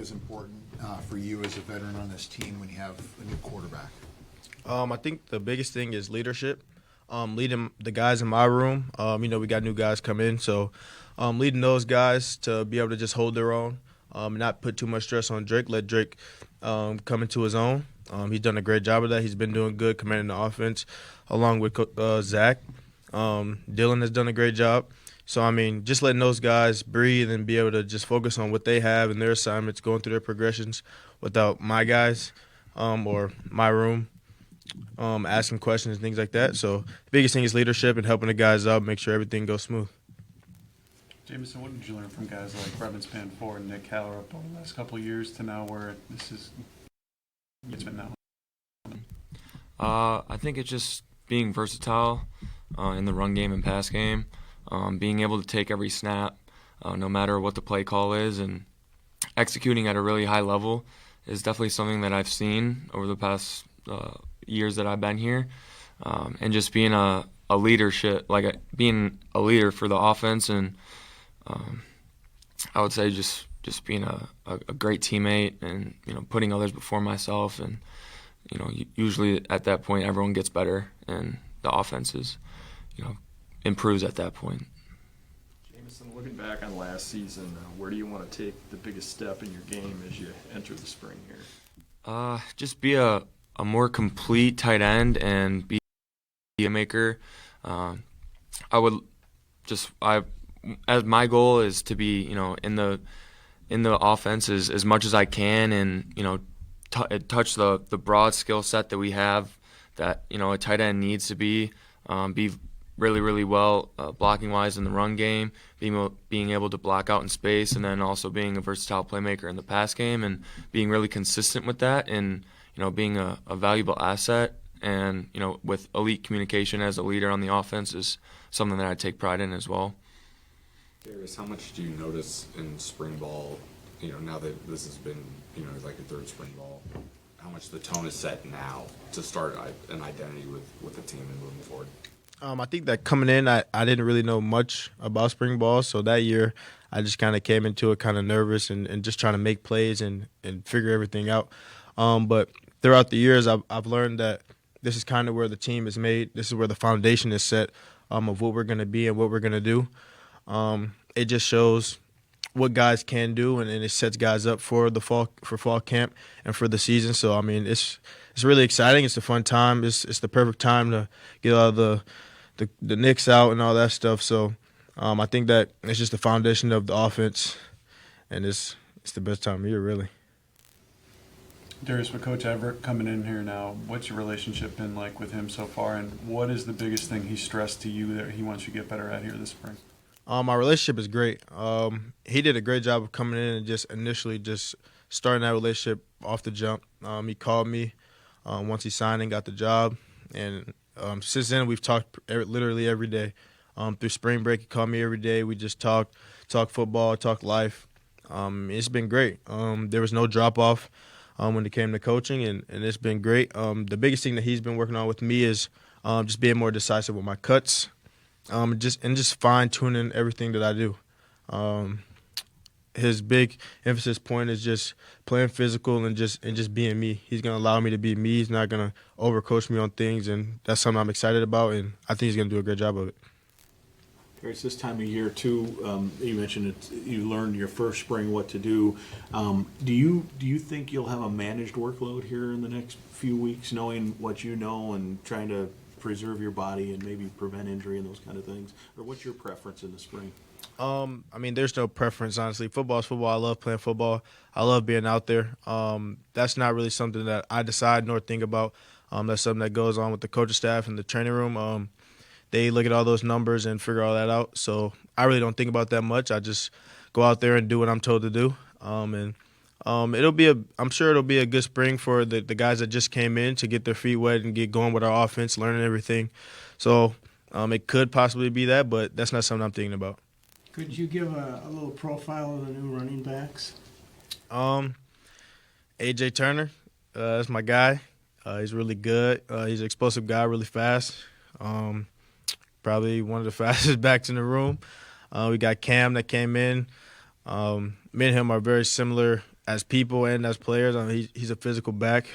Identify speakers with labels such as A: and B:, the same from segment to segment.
A: is important for you as a veteran on this team when you have a new quarterback?
B: I think the biggest thing is leadership. Leading the guys in my room. We got new guys come in, so leading those guys to be able to just hold their own, not put too much stress on Drake. Let Drake come into his own. He's done a great job of that. He's been doing good, commanding the offense, along with Zach. Dylan has done a great job. So, just letting those guys breathe and be able to just focus on what they have and their assignments, going through their progressions without my guys or my room asking questions and things like that. So the biggest thing is leadership and helping the guys out, make sure everything goes smooth.
C: Jameson, what did you learn from guys like Brevin Spanfor and Nick Hallerup over the last couple of years to now where it's been now?
D: I think it's just being versatile in the run game and pass game, being able to take every snap, no matter what the play call is, and executing at a really high level is definitely something that I've seen over the past years that I've been here, and just being a leadership, being a leader for the offense, and I would say just being a great teammate, and putting others before myself, and usually at that point everyone gets better and the offense is improves at that point.
E: Jameson, looking back on last season, where do you want to take the biggest step in your game as you enter the spring here?
D: Just be a more complete tight end and be a maker. As my goal is to be in the offense as much as I can, and touch the broad skill set that we have, that a tight end needs to be really, really well blocking wise in the run game, being able to block out in space, and then also being a versatile playmaker in the pass game, and being really consistent with that, and being a valuable asset, and with elite communication as a leader on the offense is something that I take pride in as well.
F: Darius, how much do you notice in spring ball, now that this has been, like a third spring ball, how much the tone is set now to start an identity with the team and moving forward?
B: I think that coming in, I didn't really know much about spring ball, so that year I just kind of came into it kind of nervous and just trying to make plays and figure everything out. But throughout the years, I've learned that this is kind of where the team is made. This is where the foundation is set of what we're going to be and what we're going to do. It just shows what guys can do, and it sets guys up for fall camp and for the season. So it's really exciting. It's a fun time. It's the perfect time to get all the Knicks out and all that stuff. So I think that it's just the foundation of the offense, and it's the best time of year, really.
C: Darius, with Coach Everett coming in here now, what's your relationship been like with him so far, and what is the biggest thing he stressed to you that he wants you to get better at here this spring?
B: My relationship is great. He did a great job of coming in and just initially just starting that relationship off the jump. He called me once he signed and got the job, and since then we've talked literally every day. Through spring break, he called me every day. We just talk football, talk life. It's been great. There was no drop-off when it came to coaching, and it's been great. The biggest thing that he's been working on with me is just being more decisive with my cuts. Just fine-tuning everything that I do. His big emphasis point is just playing physical and just being me. He's going to allow me to be me. He's not going to overcoach me on things, and that's something I'm excited about, and I think he's going to do a great job of it.
G: Darius, this time of year, too, you mentioned you learned your first spring what to do. Do you think you'll have a managed workload here in the next few weeks, knowing what you know and trying to preserve your body and maybe prevent injury and those kind of things? Or what's your preference in the spring?
B: There's no preference, honestly. Football is football. I love playing football. I love being out there. That's not really something that I decide nor think about. That's something that goes on with the coaching staff and the training room. They look at all those numbers and figure all that out. So I really don't think about that much. I just go out there and do what I'm told to do. I'm sure it'll be a good spring for the guys that just came in to get their feet wet and get going with our offense, learning everything. So it could possibly be that, but that's not something I'm thinking about.
H: Could you give a little profile of the new running backs?
B: A.J. Turner, that's my guy. He's really good. He's an explosive guy, really fast. Probably one of the fastest backs in the room. We got Cam that came in. Me and him are very similar as people and as players, I mean, he's a physical back,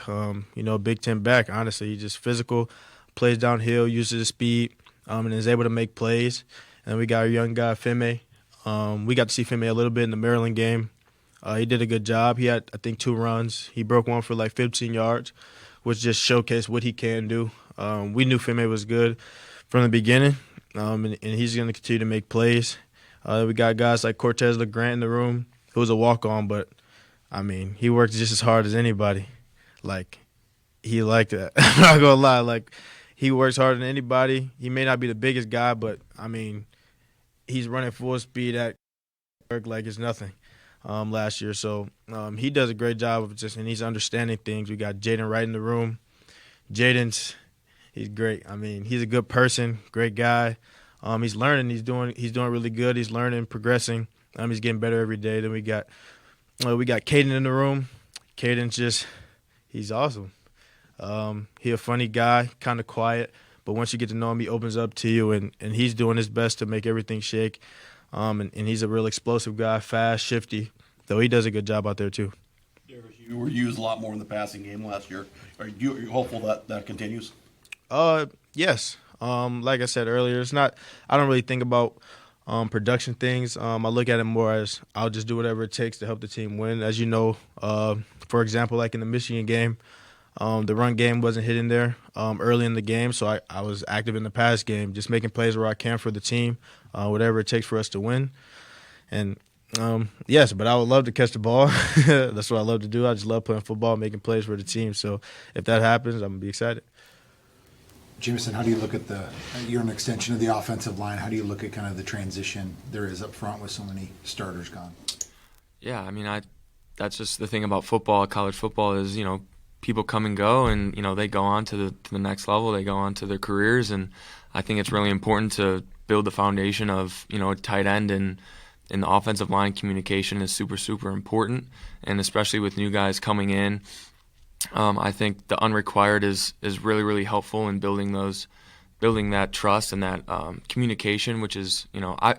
B: Big Ten back, honestly. He's just physical, plays downhill, uses his speed, and is able to make plays. And we got our young guy, Femme. We got to see Femme a little bit in the Maryland game. He did a good job. He had, I think, 2 runs. He broke one for like 15 yards, which just showcased what he can do. We knew Femme was good from the beginning, and he's going to continue to make plays. We got guys like Cortez LeGrant in the room, who was a walk-on, but, I mean, he works just as hard as anybody. Like, he liked that. I'm not going to lie. Like, he works harder than anybody. He may not be the biggest guy, but, I mean, he's running full speed at work like it's nothing last year. So he does a great job of and he's understanding things. We got Jaden Wright in the room. He's great. I mean, he's a good person, great guy. He's learning. He's doing really good. He's learning, progressing. He's getting better every day. Then we got Caden in the room. Caden's he's awesome. He's a funny guy, kind of quiet, but once you get to know him, he opens up to you, and he's doing his best to make everything shake. And he's a real explosive guy, fast, shifty, though he does a good job out there too.
I: Darius, you were used a lot more in the passing game last year. Are you hopeful that continues?
B: Yes. Like I said earlier, I don't really think about production things. I look at it more as I'll just do whatever it takes to help the team win. As you know, for example, like in the Michigan game, the run game wasn't hitting there early in the game, so I was active in the pass game, just making plays where I can for the team, whatever it takes for us to win. And yes, but I would love to catch the ball. That's what I love to do. I just love playing football, making plays for the team. So if that happens, I'm going to be excited.
A: Jameson, how do you look at you're an extension of the offensive line. How do you look at kind of the transition there is up front with so many starters gone?
D: Yeah, I mean, that's just the thing about football. College football is, people come and go, and they go on to the next level. They go on to their careers, and I think it's really important to build the foundation of a tight end, and in the offensive line, communication is super, super important, and especially with new guys coming in. I think the unrequired is really, really helpful in building that trust and that communication, which is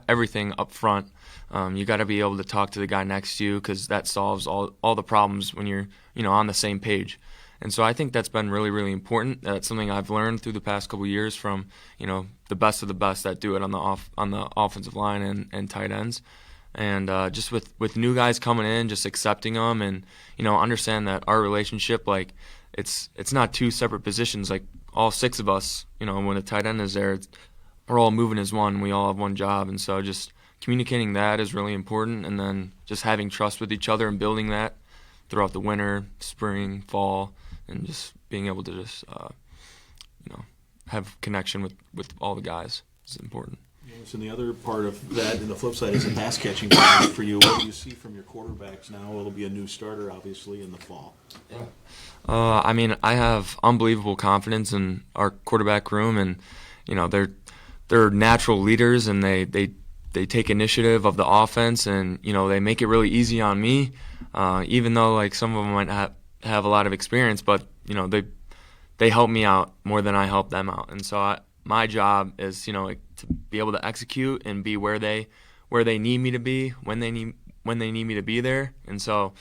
D: everything up front. You got to be able to talk to the guy next to you, because that solves all the problems when you're on the same page. And so I think that's been really, really important. That's something I've learned through the past couple of years from the best of the best that do it on the offensive line and tight ends. And just with new guys coming in, just accepting them, and understand that our relationship, like it's not 2 separate positions. Like all 6 of us, when a tight end is there, we're all moving as one. We all have one job, and so just communicating that is really important. And then just having trust with each other and building that throughout the winter, spring, fall, and just being able to just have connection with all the guys is important.
G: And the other part of that, and the flip side, is the pass catching part for you. What do you see from your quarterbacks now? It'll be a new starter, obviously, in the fall.
D: Yeah. I mean, I have unbelievable confidence in our quarterback room, and they're natural leaders, and they take initiative of the offense, and they make it really easy on me. Even though like some of them might have a lot of experience, but they help me out more than I help them out, and so my job is to be able to execute and be where they need me to be when they need me to be there. And so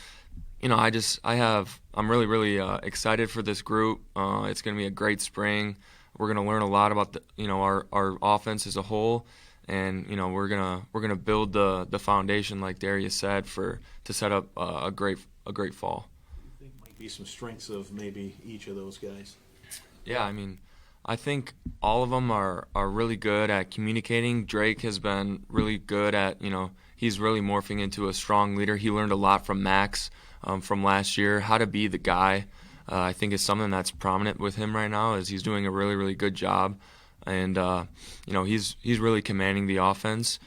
D: I'm really, really excited for this group. It's going to be a great spring. We're going to learn a lot about our offense as a whole, and we're gonna build the foundation, like Darius said, to set up a great fall.
G: I think might be some strengths of maybe each of those guys.
D: Yeah, I mean, I think all of them are really good at communicating. Drake has been really good at, he's really morphing into a strong leader. He learned a lot from Max from last year, how to be the guy. I think is something that's prominent with him right now, is he's doing a really, really good job. And, he's really commanding the offense.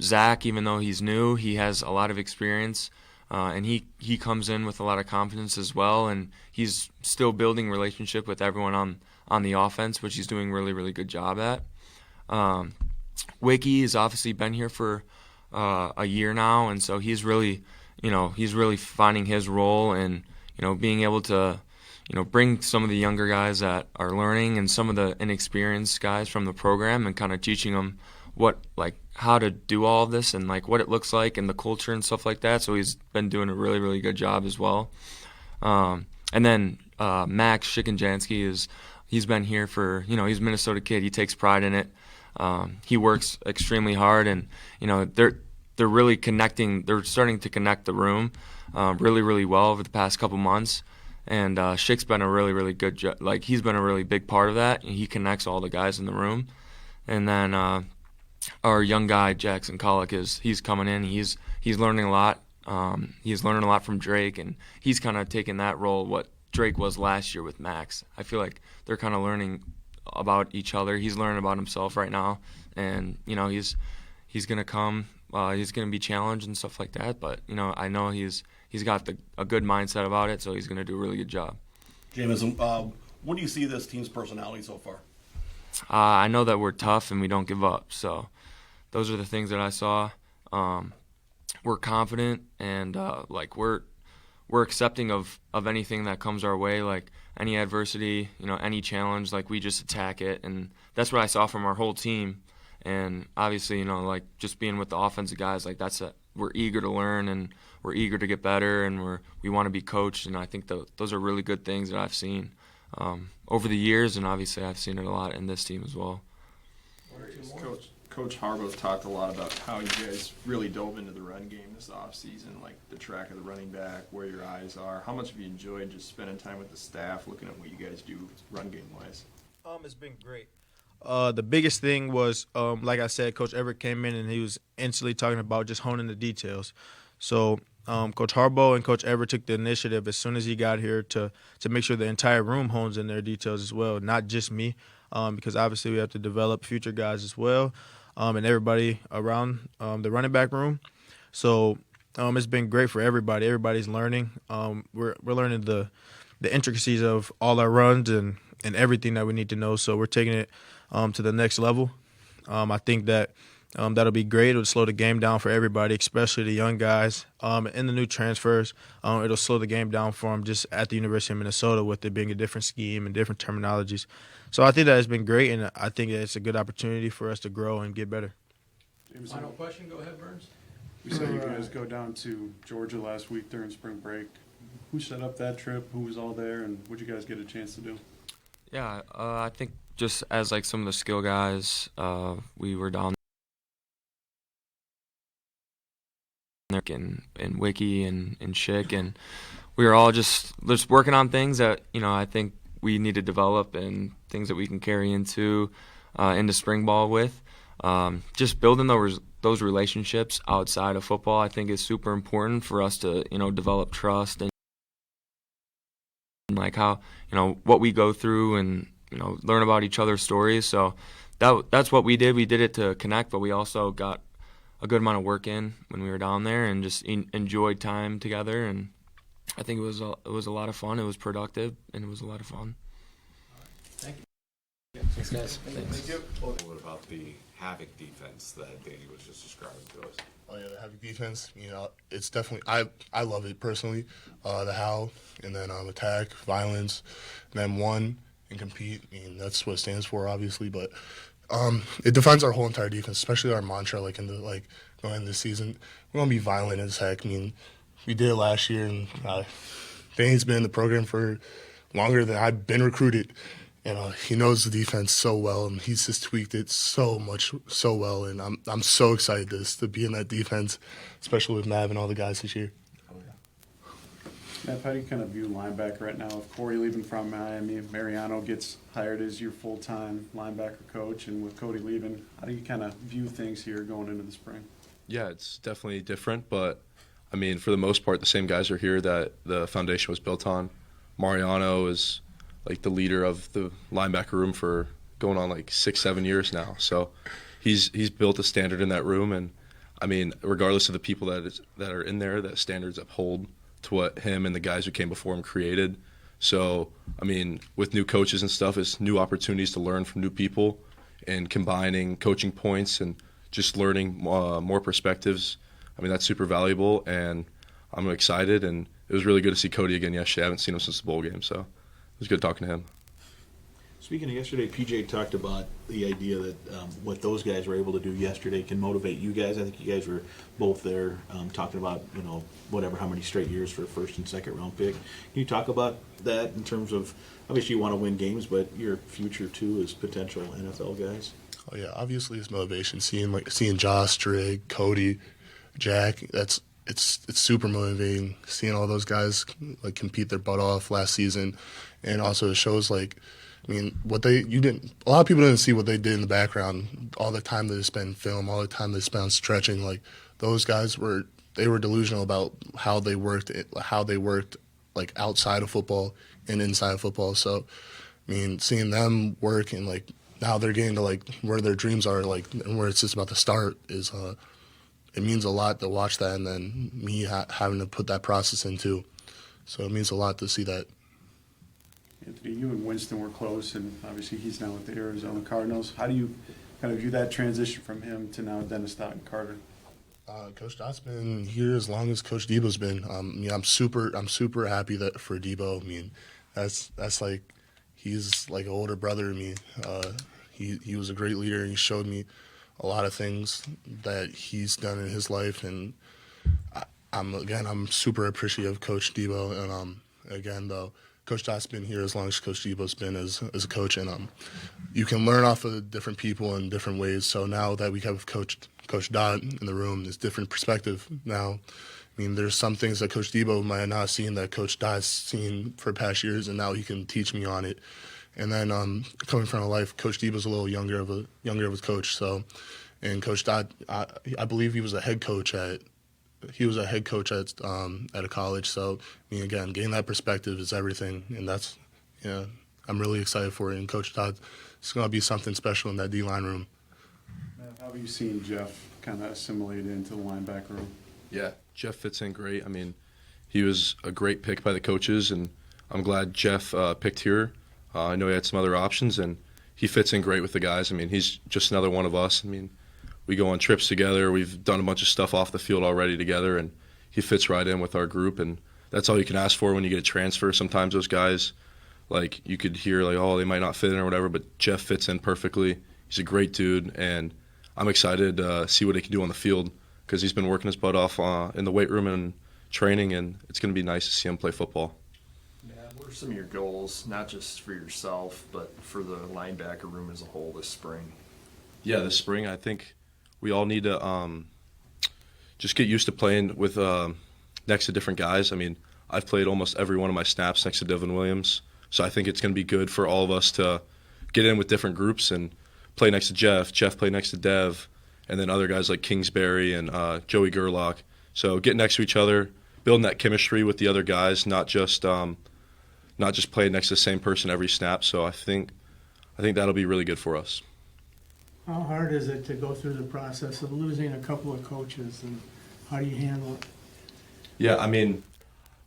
D: Zach, even though he's new, he has a lot of experience. And he comes in with a lot of confidence as well. And he's still building relationship with everyone on the offense, which he's doing really, really good job at. Wiki has obviously been here for a year now, and so he's really finding his role, and being able to bring some of the younger guys that are learning and some of the inexperienced guys from the program, and kind of teaching them how to do all of this and like what it looks like and the culture and stuff like that. So he's been doing a really, really good job as well. And then Max Shikanjansky he's been here for, he's a Minnesota kid. He takes pride in it. He works extremely hard, and they're really connecting. They're starting to connect the room really, really well over the past couple months. And Shik's been a really, really good he's been a really big part of that. And he connects all the guys in the room. And then our young guy Jackson Collick he's coming in. He's learning a lot. He's learning a lot from Drake, and he's kind of taking that role what Drake was last year with Max. I feel like they're kind of learning about each other. He's learning about himself right now, and he's gonna come. He's gonna be challenged and stuff like that. But I know he's got a good mindset about it, so he's gonna do a really good job.
I: Jameson, what do you see this team's personality so far?
D: I know that we're tough and we don't give up. So those are the things that I saw. We're confident and we're accepting of anything that comes our way, like any adversity, any challenge, like we just attack it. And that's what I saw from our whole team. And obviously, just being with the offensive guys, like we're eager to learn and we're eager to get better, and we want to be coached. And I think those are really good things that I've seen over the years, and obviously I've seen it a lot in this team as well.
E: Coach Harbaugh's talked a lot about how you guys really dove into the run game this offseason, like the track of the running back, where your eyes are. How much have you enjoyed just spending time with the staff, looking at what you guys do run game-wise?
B: It's been great. The biggest thing was, like I said, Coach Everett came in and he was instantly talking about just honing the details. So Coach Harbaugh and Coach Everett took the initiative as soon as he got here to make sure the entire room hones in their details as well, not just me, because obviously we have to develop future guys as well, and everybody around the running back room. So it's been great for everybody. Everybody's learning. We're learning the intricacies of all our runs and everything that we need to know. So we're taking it to the next level. I think that that'll be great. It'll slow the game down for everybody, especially the young guys. And the new transfers, it'll slow the game down for them just at the University of Minnesota with it being a different scheme and different terminologies. So I think that has been great, and I think that it's a good opportunity for us to grow and get better.
C: Jameson,
H: question, go ahead, Burns.
C: we saw you guys go down to Georgia last week during spring break. Who set up that trip? Who was all there? And what did you guys get a chance to do?
D: Yeah, I think just as like some of the skill guys, we were down there and Wiki and Schick, and we were all just working on things that I think we need to develop and things that we can carry into spring ball with. Just building those relationships outside of football, I think, is super important for us to develop trust and like how what we go through and learn about each other's stories. So that's what we did. We did it to connect, but we also got a good amount of work in when we were down there and just enjoyed time together. And I think it was a lot of fun. It was productive and it was a lot of fun.
H: Thank you.
B: Thanks, guys.
D: Thanks.
F: What about the Havoc defense that Danny was just describing to us?
J: Oh yeah, the Havoc defense. It's definitely I love it personally. The how, and then attack, violence, and then one and compete. That's what it stands for, obviously. But it defines our whole entire defense, especially our mantra. Going into this season, we're gonna be violent as heck. We did it last year, and Danny's been in the program for longer than I've been recruited. And he knows the defense so well, and he's just tweaked it so well. And I'm so excited to be in that defense, especially with Mav and all the guys this year.
C: Matt, how do you kind of view linebacker right now? With Corey leaving from Miami, Mariano gets hired as your full-time linebacker coach, and with Cody leaving, how do you kind of view things here going into the spring?
K: Yeah, it's definitely different, but for the most part, the same guys are here that the foundation was built on. Mariano is like the leader of the linebacker room for going on 6-7 years now. So he's built a standard in that room, and regardless of the people that are in there, that standards uphold to what him and the guys who came before him created. So with new coaches and stuff, it's new opportunities to learn from new people and combining coaching points and just learning more perspectives. That's super valuable, and I'm excited, and it was really good to see Cody again yesterday. I haven't seen him since the bowl game, so it was good talking to him.
G: Speaking of yesterday, PJ talked about the idea that what those guys were able to do yesterday can motivate you guys. I think you guys were both there talking about, whatever, how many straight years for a first and second round pick. Can you talk about that in terms of, obviously you want to win games, but your future too as potential NFL guys?
J: Oh yeah, obviously it's motivation. Seeing Josh, Drake, Cody, Jack, it's super motivating. Seeing all those guys compete their butt off last season, and also it shows a lot of people didn't see what they did in the background. All the time they spent film, all the time they spent stretching. Those guys were delusional about how they worked outside of football and inside of football. So, seeing them work and now they're getting to where their dreams are and where it's just about to start is it means a lot to watch that, and then me having to put that process in too. So it means a lot to see that.
C: Anthony, you and Winston were close, and obviously he's now with the Arizona Cardinals. How do you kind of view that transition from him to now Dennis Stott and Carter?
J: Coach Dott's been here as long as Coach Debo's been. I'm super happy that for Debo. That's he's like an older brother to me. He was a great leader, and he showed me a lot of things that he's done in his life, and I'm super appreciative of Coach Debo. And again, though, Coach Dott's been here as long as Coach Debo's been as a coach, and you can learn off of different people in different ways. So now that we have Coach Dott in the room, there's different perspective now. There's some things that Coach Debo might have not seen that Coach Dott's seen for past years, and now he can teach me on it. And then coming from a life, Coach Debo's a little younger of a coach. So, and Coach Dott, I believe he was a head coach at a college. So, again, getting that perspective is everything, and I'm really excited for it. And Coach Dott, it's going to be something special in that D-line room.
C: How have you seen Jeff kind of assimilate into the linebacker room?
K: Yeah, Jeff fits in great. He was a great pick by the coaches, and I'm glad Jeff picked here. I know he had some other options, and he fits in great with the guys. He's just another one of us. We go on trips together. We've done a bunch of stuff off the field already together, and he fits right in with our group. And that's all you can ask for when you get a transfer. Sometimes those guys, you could hear, oh, they might not fit in or whatever, but Jeff fits in perfectly. He's a great dude, and I'm excited to see what he can do on the field because he's been working his butt off in the weight room and training, and it's going to be nice to see him play football.
E: What are some of your goals, not just for yourself, but for the linebacker room as a whole this spring?
K: Yeah, this spring I think we all need to just get used to playing with next to different guys. I've played almost every one of my snaps next to Devin Williams, so I think it's going to be good for all of us to get in with different groups and play next to Jeff play next to Dev, and then other guys like Kingsbury and Joey Gerlach. So get next to each other, building that chemistry with the other guys, not just playing next to the same person every snap. So I think that'll be really good for us.
H: How hard is it to go through the process of losing a couple of coaches, and how do you handle it?
K: Yeah,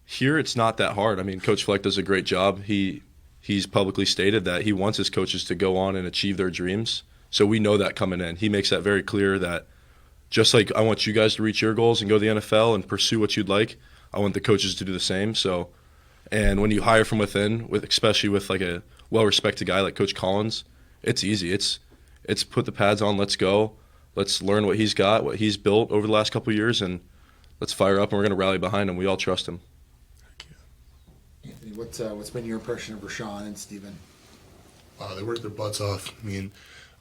K: here it's not that hard. Coach Fleck does a great job. He's publicly stated that he wants his coaches to go on and achieve their dreams. So we know that coming in. He makes that very clear that just like I want you guys to reach your goals and go to the NFL and pursue what you'd like, I want the coaches to do the same. So, and when you hire from within, especially with a well-respected guy like Coach Collins, it's easy. It's put the pads on, let's go. Let's learn what he's got, what he's built over the last couple of years, and let's fire up, and we're going to rally behind him. We all trust him.
L: Anthony, what's been your impression of Rashawn and Steven?
J: They work their butts off.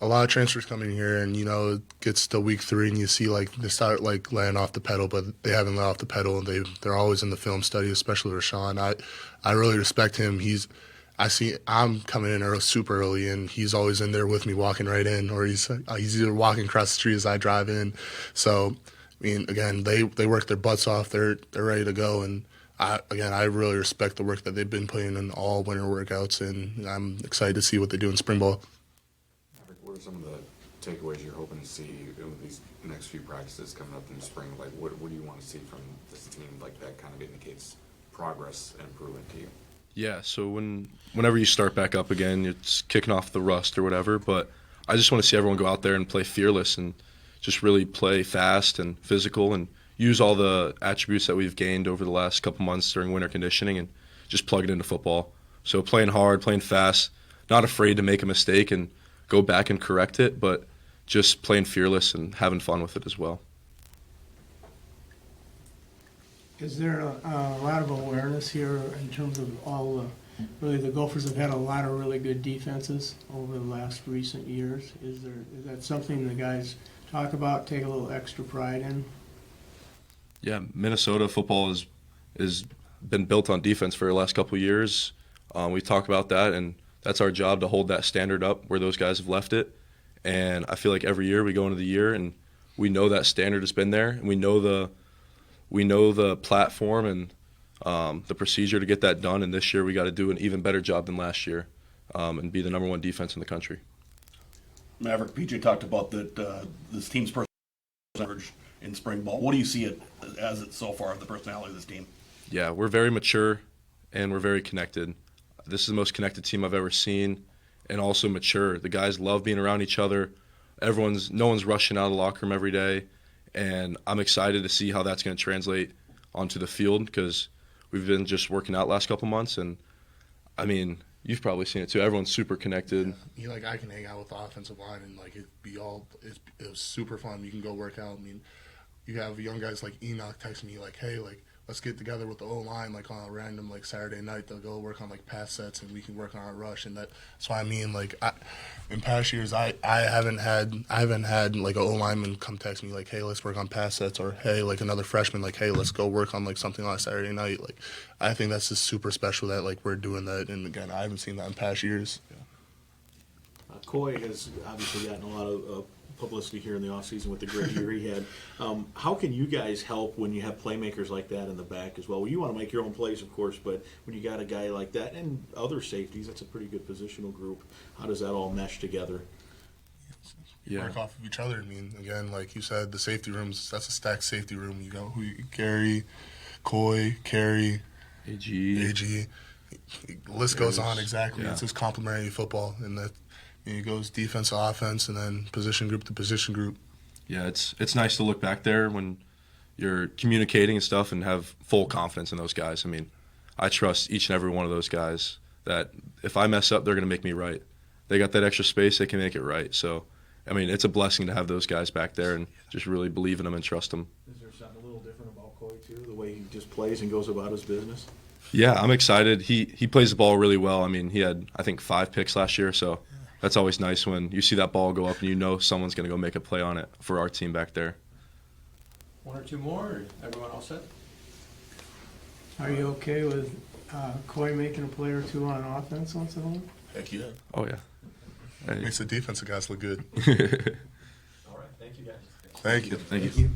J: A lot of transfers coming here, and it gets to week 3, and you see they start laying off the pedal, but they haven't let off the pedal. They're always in the film study, especially Rashawn. I really respect him. I'm coming in super early, and he's always in there with me, walking right in, or he's either walking across the street as I drive in. So, again, they work their butts off. They're ready to go, and I really respect the work that they've been putting in all winter workouts, and I'm excited to see what they do in spring ball.
F: What are some of the takeaways you're hoping to see in these next few practices coming up in the spring? What do you want to see from this team that kind of indicates progress and improvement to you?
K: Yeah, so whenever you start back up again, it's kicking off the rust or whatever, but I just want to see everyone go out there and play fearless and just really play fast and physical and use all the attributes that we've gained over the last couple months during winter conditioning and just plug it into football. So playing hard, playing fast, not afraid to make a mistake and go back and correct it, but just playing fearless and having fun with it as well.
H: Is there a lot of awareness here in terms of all the Gophers have had a lot of really good defenses over the last recent years. Is that something the guys talk about, take a little extra pride in?
K: Yeah, Minnesota football is been built on defense for the last couple of years. We talk about that, and that's our job to hold that standard up where those guys have left it. And I feel like every year we go into the year and we know that standard has been there, and we know the platform and the procedure to get that done. And this year we got to do an even better job than last year and be the #1 defense in the country.
I: Maverick, PJ talked about that this team's personality in spring ball. What do you see it as it so far, the personality of this team?
K: Yeah, we're very mature and we're very connected. This is the most connected team I've ever seen, and also mature. The guys love being around each other. No one's rushing out of the locker room every day, and I'm excited to see how that's going to translate onto the field because we've been just working out last couple months, and I mean, you've probably seen it too. Everyone's super connected.
J: Yeah, I can hang out with the offensive line and it was super fun. You can go work out. I mean, you have young guys like Enoch texting me like, hey, let's get together with the O-line on a random Saturday night. They'll go work on pass sets and we can work on our rush. And that's why I mean in past years I haven't had an O-lineman come text me hey, let's work on pass sets, or hey, another freshman hey, let's go work on something on a Saturday night. I think that's just super special that we're doing that. And again, I haven't seen that in past years.
G: Coy has obviously gotten a lot of publicity here in the offseason with the great year he had. How can you guys help when you have playmakers like that in the back as well? Well, you want to make your own plays, of course, but when you got a guy like that and other safeties, that's a pretty good positional group. How does that all mesh together?
J: Work off of each other. I mean, again, like you said, the safety rooms, that's a stacked safety room. You go Gary, Coy, Carey, AG. The list goes on, exactly. Yeah. It's just complementary football, and that it goes defense to offense and then position group to position group.
K: Yeah, it's nice to look back there when you're communicating and stuff and have full confidence in those guys. I mean, I trust each and every one of those guys that if I mess up, they're going to make me right. They got that extra space, they can make it right. So, I mean, it's a blessing to have those guys back there and just really believe in them and trust them.
G: Is there something a little different about Coy, too, the way he just plays and goes about his business?
K: Yeah, I'm excited. He plays the ball really well. I mean, he had, I think, 5 picks last year, so that's always nice when you see that ball go up and you know someone's going to go make a play on it for our team back there.
E: 1 or 2 more, or everyone all set?
H: Are you okay with Coy making a play or two on offense once in a while?
J: Heck yeah.
K: Oh, yeah. Hey.
J: Makes the defensive guys look good.
E: All right, thank you guys.
J: Thank you.
K: Thank you.